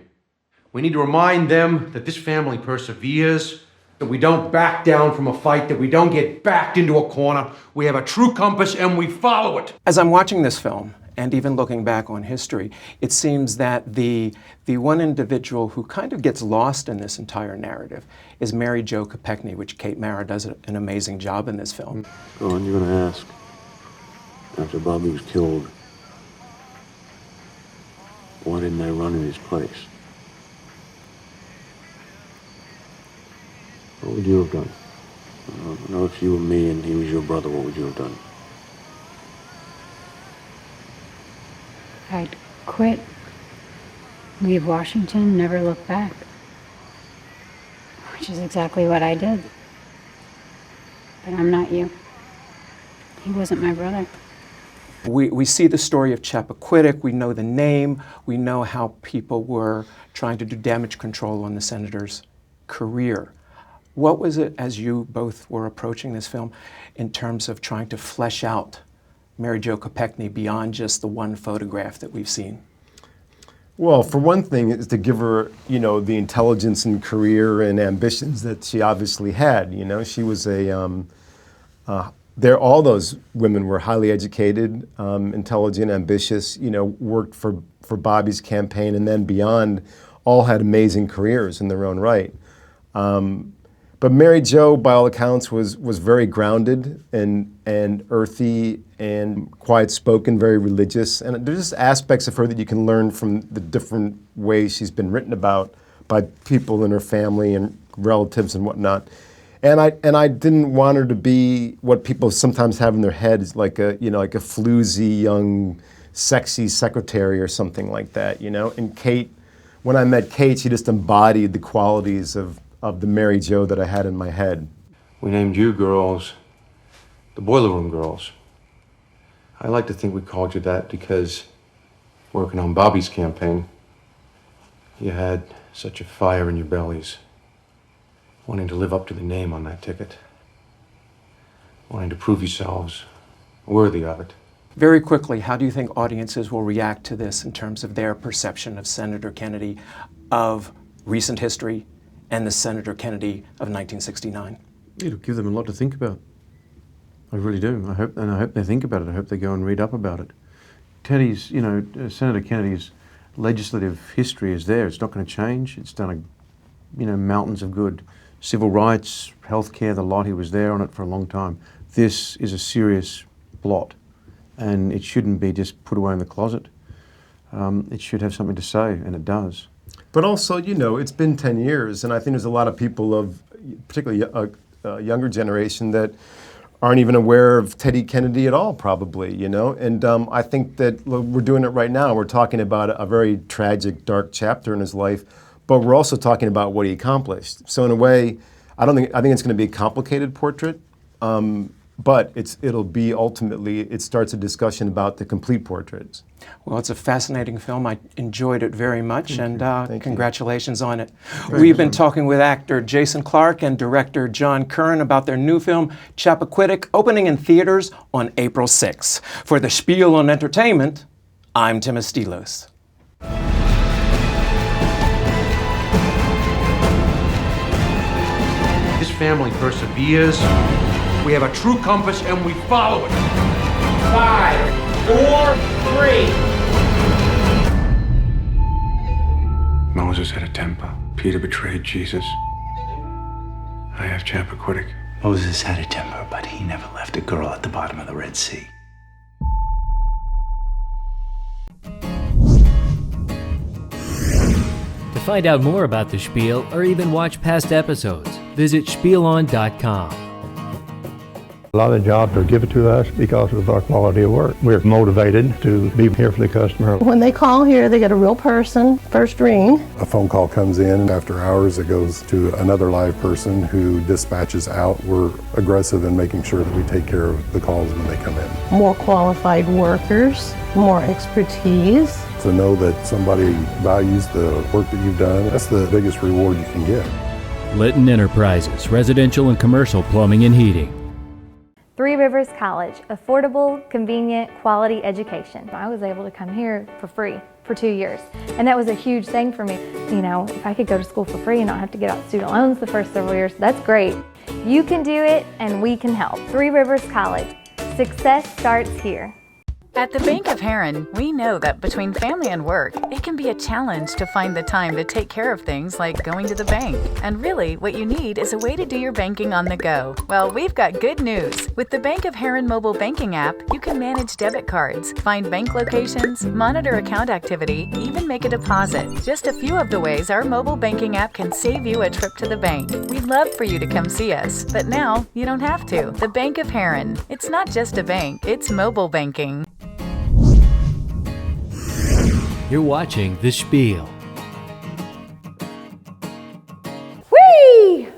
We need to remind them that this family perseveres, that we don't back down from a fight, that we don't get backed into a corner. We have a true compass and we follow it. As I'm watching this film, and even looking back on history, it seems that the one individual who kind of gets lost in this entire narrative is Mary Jo Kopechne, which Kate Mara does an amazing job in this film. Go on, you're going to ask. After Bobby was killed, Why didn't they run in his place? What would you have done? I know if you were me and he was your brother, what would you have done? I'd quit, leave Washington, never look back. Which is exactly what I did. But I'm not you. He wasn't my brother. We see the story of Chappaquiddick, we know the name, we know how people were trying to do damage control on the senator's career. What was it, as you both were approaching this film, in terms of trying to flesh out Mary Jo Kopechne beyond just the one photograph that we've seen? Well, for one thing, is to give her, you know, the intelligence and career and ambitions that she obviously had. You know, she was all those women were highly educated, intelligent, ambitious, you know, worked for Bobby's campaign and then beyond, all had amazing careers in their own right. But Mary Jo, by all accounts, was very grounded and earthy and quiet-spoken, very religious. And there's just aspects of her that you can learn from the different ways she's been written about by people in her family and relatives and whatnot. And I didn't want her to be what people sometimes have in their heads, like a floozy, young, sexy secretary or something like that, you know. And Kate, when I met Kate, she just embodied the qualities of the Mary Jo that I had in my head. We named you girls the Boiler Room Girls. I like to think we called you that because working on Bobby's campaign, you had such a fire in your bellies, wanting to live up to the name on that ticket, wanting to prove yourselves worthy of it. Very quickly, how do you think audiences will react to this in terms of their perception of Senator Kennedy, of recent history, and the Senator Kennedy of 1969? It'll give them a lot to think about. I really do. I hope they think about it. I hope they go and read up about it. Teddy's, you know, Senator Kennedy's legislative history is there. It's not going to change. It's done mountains of good. Civil rights, healthcare, the lot. He was there on it for a long time. This is a serious blot, and it shouldn't be just put away in the closet. It should have something to say, and it does. But also, you know, it's been 10 years, and I think there's a lot of people of, particularly a younger generation, that aren't even aware of Teddy Kennedy at all, probably, you know? And I think that we're doing it right now. We're talking about a very tragic, dark chapter in his life, but we're also talking about what he accomplished. So in a way, I think it's going to be a complicated portrait, but it'll be ultimately, it starts a discussion about the complete portraits. Well, it's a fascinating film. I enjoyed it very much, and congratulations on it. Thank We've been talking with actor Jason Clarke and director John Curran about their new film, Chappaquiddick, opening in theaters on April 6th. For the Spiel on Entertainment, I'm Tim Estiloz. This family perseveres. We have a true compass and we follow it. 5, 4, 3. Moses had a temper. Peter betrayed Jesus. I have Chappaquiddick. Moses had a temper, but he never left a girl at the bottom of the Red Sea. To find out more about the Spiel or even watch past episodes, visit spielon.com. A lot of jobs are given to us because of our quality of work. We're motivated to be here for the customer. When they call here, they get a real person, first ring. A phone call comes in. After hours, it goes to another live person who dispatches out. We're aggressive in making sure that we take care of the calls when they come in. More qualified workers, more expertise. To know that somebody values the work that you've done, that's the biggest reward you can get. Litton Enterprises, residential and commercial plumbing and heating. Three Rivers College, affordable, convenient, quality education. I was able to come here for free for 2 years, and that was a huge thing for me. You know, if I could go to school for free and not have to get out student loans the first several years, that's great. You can do it, and we can help. Three Rivers College, success starts here. At the Bank of Heron, we know that between family and work, it can be a challenge to find the time to take care of things like going to the bank. And really, what you need is a way to do your banking on the go. Well, we've got good news. With the Bank of Heron mobile banking app, you can manage debit cards, find bank locations, monitor account activity, even make a deposit. Just a few of the ways our mobile banking app can save you a trip to the bank. We'd love for you to come see us, but now you don't have to. The Bank of Heron. It's not just a bank, it's mobile banking. You're watching The Spiel. Whee!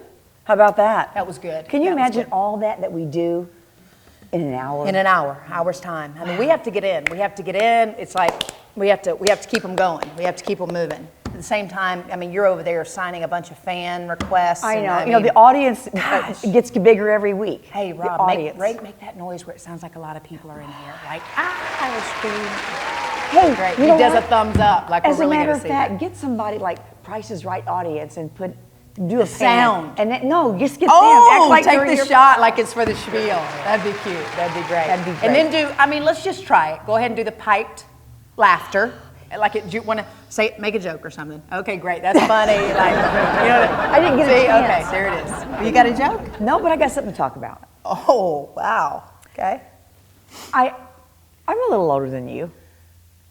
How about that? That was good. Can you That was imagine good. all that we do in an hour? In an hour's time. I mean, we have to get in. We have to get in. It's like we have to keep them going. We have to keep them moving. At the same time, I mean, you're over there signing a bunch of fan requests. I know. And, You know, the audience gets bigger every week. Hey, The Rob, audience. make that noise where it sounds like a lot of people are in here. Like, I was screaming. Hey, Great. you He know does what? a thumbs up. Like, As we're really a matter gonna of see fact, that. get somebody like Price is Right audience and do The a fan. sound. And then, no, just get Oh, them. Act like take during the your- shot like it's for the spiel. That'd be cute. That'd be great. That'd be And great. then I mean, let's just try it. Go ahead and do the piped laughter. Like it, do you want to say, make a joke or something? Okay, great. That's funny. Like, you know, I didn't get a see? chance. Okay, there it is. You got a joke? No, but I got something to talk about. Oh, wow. Okay. I'm a little older than you.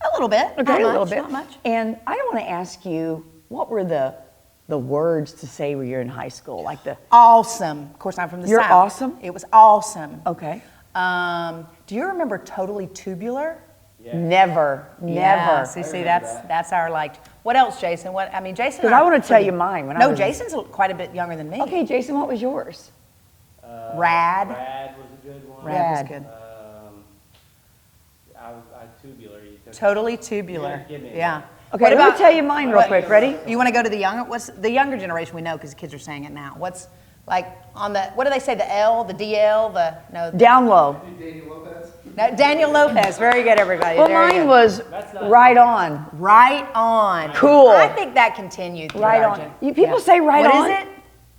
A little bit. Okay, Not a little much, bit. Not much. And I want to ask you, what were the words to say when you're in high school? Like the Awesome. Of course, I'm from the You're South. awesome? It was awesome. Okay. Do you remember Totally Tubular? Never. Yeah, see, that's our like. What else, Jason? What I mean, Jason. Because I want to tell you mine. When I No, was Jason's quite a bit younger than me. Okay, Jason, what was yours? Rad. Rad was a good one. Rad was good. Tubular. Totally Tubular. Yeah. Okay, let me tell you mine real quick. Ready? You want to go to the younger? What's the younger generation? We know because the kids are saying it now. What's like on the? What do they say? The L, the DL, the no. Down low. No, Daniel Lopez. Very good, everybody. Well, Very mine good. was right on. Right on. Cool. I think that continued. Right on. People say right What on. is it?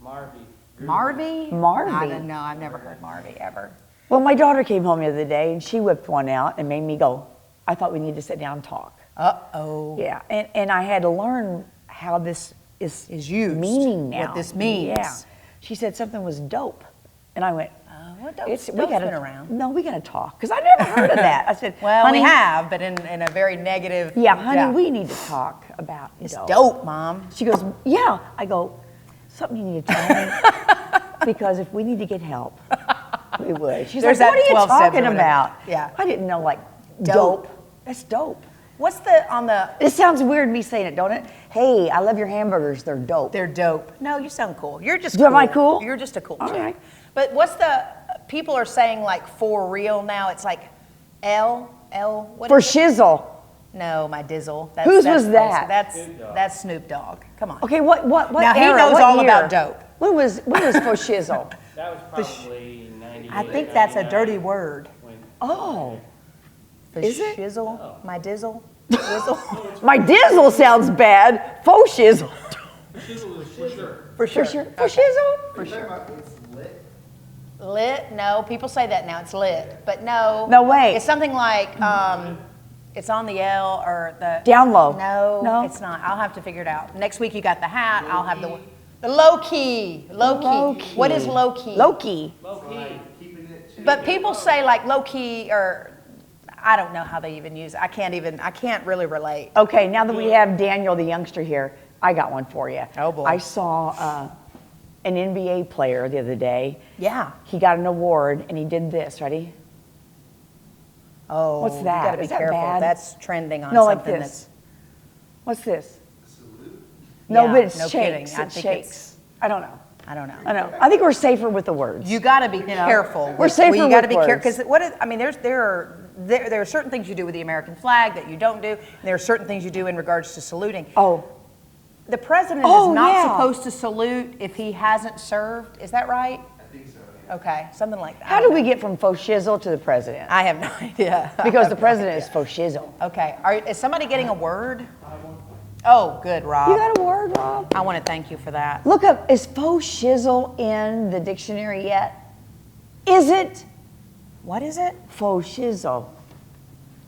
Marvy. Marvy. I don't know. I've never heard Marvy ever. Well, my daughter came home the other day and she whipped one out and made me go, I thought we need to sit down and talk. Uh-oh. Yeah, and I had to learn how this is used. Meaning now. What this means. Yeah. She said something was dope. And I went, What dope's we gotta, been around. No, we got to talk. Because I never heard of that. I said, Well, honey, we have, but in a very negative. Yeah, honey, we need to talk about It's dope. dope, Mom. She goes, yeah. I go, something you need to tell me. Because if we need to get help, we would. She's There's like, what that are you 12 steps talking or whatever. about? Yeah. I didn't know, like, dope. That's dope. What's the on the? It sounds weird me saying it, don't it? Hey, I love your hamburgers. They're dope. They're dope. No, you sound cool. You're just. Am I cool? You're just a cool All chick. right. But what's the? People are saying like for real now. It's like L. What For is it? shizzle. No, my dizzle. Whose was that? That's Snoop Dogg. Come on. Okay, what Now he era, knows what all year? about dope. When was for shizzle? That was probably 98. I think that's a dirty word. Oh. For Is it? shizzle, my dizzle. Dizzle. My dizzle sounds bad. Faux shizzle. For sure. For sure. For shizzle? For sure. Lit? No, people say that now. It's lit, but no. No, wait. It's something like it's on the L or the Down low. No, it's not. I'll have to figure it out. Next week you got the hat. I'll have the low key. Low key. What is low key? Low key. But people say like low key or I don't know how they even use it. I can't really relate. Okay, now that we have Daniel, the youngster here, I got one for you. Oh boy. I saw an NBA player the other day. Yeah. He got an award and he did this. Ready? Oh, What's that? You gotta be Is that careful. bad? That's trending on No, like something this. that's. What's this? No, Yeah, but it's no shakes. kidding. I It think shakes. I don't know. I don't know. I know. I think we're safer with the words. You got to be careful. We're safer You got to with be words. careful because what is? I mean, there are certain things you do with the American flag that you don't do. And there are certain things you do in regards to saluting. Oh. The president Oh, is not yeah. supposed to salute if he hasn't served. Is that right? I think so. Yeah. Okay, something like that. How do we get from faux shizzle to the president? I have no idea. Because the president is faux shizzle. Okay. Is somebody getting a word? Oh, good, Rob. You got a word, Rob? I want to thank you for that. Look up, is faux shizzle in the dictionary yet? Is it? What is it? Faux shizzle.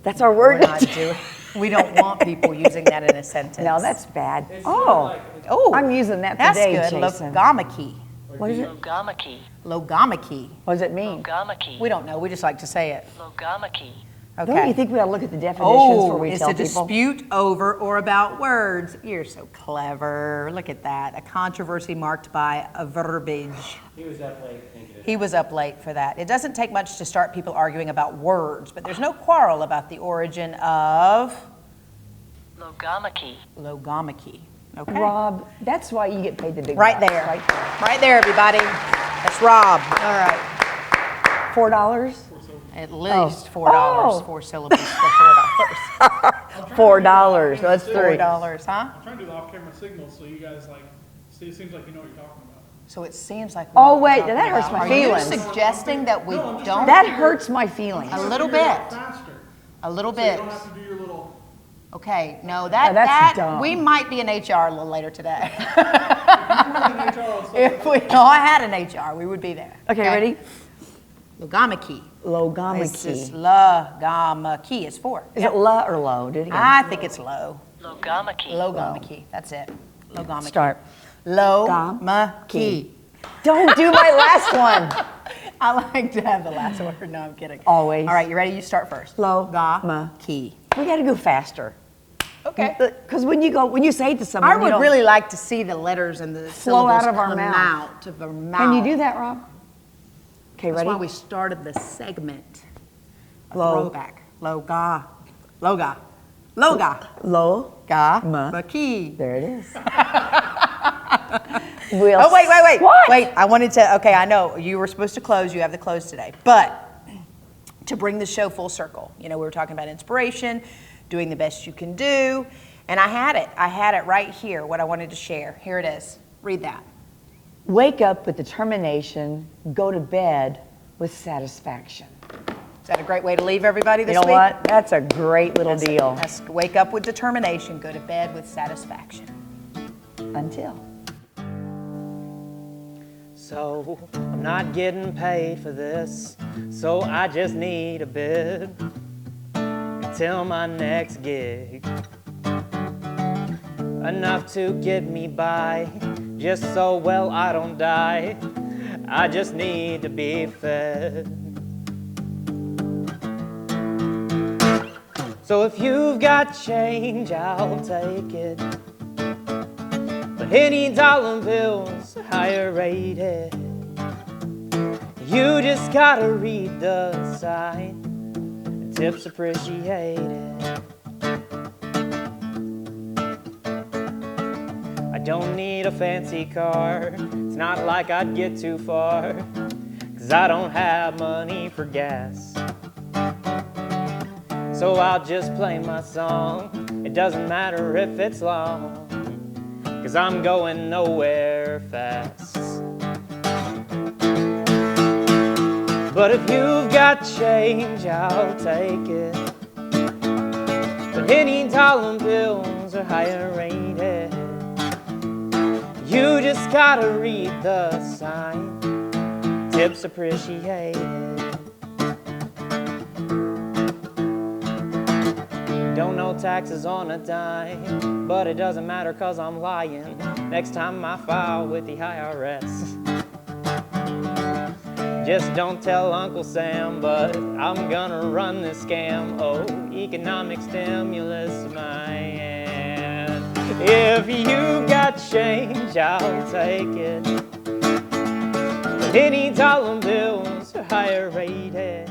That's our word. We're not doing. We don't want people using that in a sentence. No, that's bad. It's Oh, I'm using that that's today, good. Jason. Logomachy. What is it? Logomachy. Logomachy. What does it mean? Logomachy. We don't know. We just like to say it. Logomachy. Okay. Don't you think we ought to look at the definitions before we it's tell a people? dispute over or about words. You're so clever. Look at that. A controversy marked by a verbiage. He was up late thinking. He was up late for that. It doesn't take much to start people arguing about words, but there's no quarrel about the origin of Logomachy. logomachy. Okay. Rob, that's why you get paid the big Right bucks, there. Right there. Right there, everybody. That's Rob. All right. $4? At least $4. Oh. 4 syllables for $4. $4. That's three. $4, huh? I'm trying to do the off-camera signals so you guys like. See, it seems like you know what you're talking about. So it seems like. Oh, wait, that hurts my Are feelings. you suggesting that we don't? That hurts my feelings. A little bit. Faster. A little So bit. you don't have to do your little. Okay, no, Oh, that's dumb. we might be in HR a little later today. If If we, no, I had an HR, we would be there. Okay, ready? Logomachy. This is Logomachy. logomachy. It's 4. Is it la or low? Do it again. I think it's low. Logomachy. Logomachy. That's it. Logomachy. Start. Logomachy. Don't do my last one. I like to have the last word. No, I'm kidding. Always. All right, you ready? You start first. Logomachy. We got to go faster. Okay. Because when you say it to someone, I would really like to see the letters and the flow out syllables of our come mouth. out of our mouth. Can you do that, Rob? Okay, That's ready? why we started the segment. A Lo- throwback. Loga. Loga. Loga. Logomachy. There it is. We'll Oh, wait. What? Wait, I wanted to, okay, I know you were supposed to close, you have to close today. But to bring the show full circle, you know, we were talking about inspiration, doing the best you can do, and I had it right here, what I wanted to share. Here it is. Read that. Wake up with determination, go to bed with satisfaction. Is that a great way to leave everybody this You know week? what? That's a great little deal. That's wake up with determination, go to bed with satisfaction. Until. So, I'm not getting paid for this, so I just need a bit until my next gig. Enough to get me by, just so well I don't die. I just need to be fed. So if you've got change, I'll take it. But any dollar bill's higher rated. You just gotta read the sign. Tips appreciated. I don't need a fancy car. It's not like I'd get too far, 'cause I don't have money for gas. So I'll just play my song. It doesn't matter if it's long, 'cause I'm going nowhere fast. But if you've got change, I'll take it. But any dollar bills are higher rated. You just gotta read the sign. Tips appreciated. Don't know taxes on a dime, but it doesn't matter 'cause I'm lying. Next time I file with the IRS. Just don't tell Uncle Sam, but I'm gonna run this scam. Oh, economic stimulus, man. If you got change, I'll take it. But any dollar bills are higher rated.